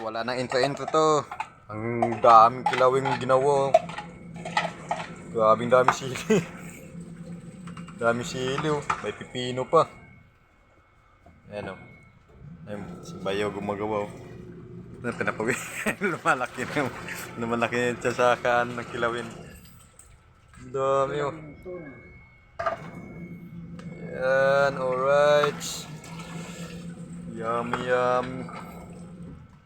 Wala nang intro-intro to. Ang daming kilawing ginawa. Grabing dami sili. Dami sili oh. May pipino pa. Ayan oh. Ayun, si Bayo gumagawa oh. Pinapawin. Lumalaki yung tsasakaan ng kilawin. Ang dami oh. Ayan, alright. Yummy yummy.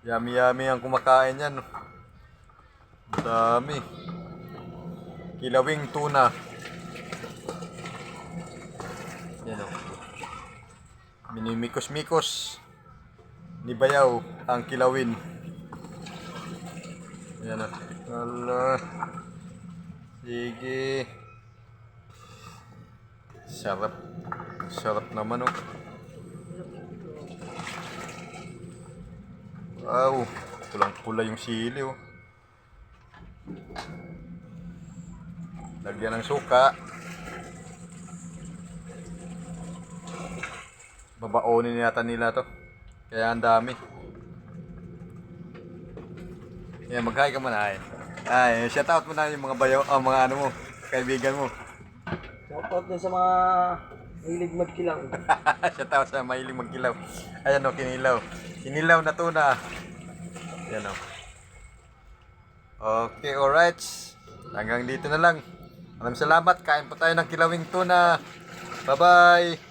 Yummy yummy ang kumakain yan. Dami. Kilawing tuna. Yan o. Minimikos-mikos ni Bayaw ang kilawin. Yan o. Ala. Sige. Sarap. Sarap naman o. Wow, pulang-pula yung sili oh. Lagyan ng suka. Babaonin yata nila to. Kaya ang dami. Yan, mag-hi ka muna ay. Ay, shout out mo na yung mga bayo, mga ano mo, kaibigan mo. Shout out din sa mga mahilig magkilaw. Shout out sa mahilig magkilaw. Ayan o, kinilaw. Kinilaw na tuna. Yan o. Okay, alright. Hanggang dito na lang. Maraming salamat. Kain po tayo ng kilawing tuna. Bye-bye.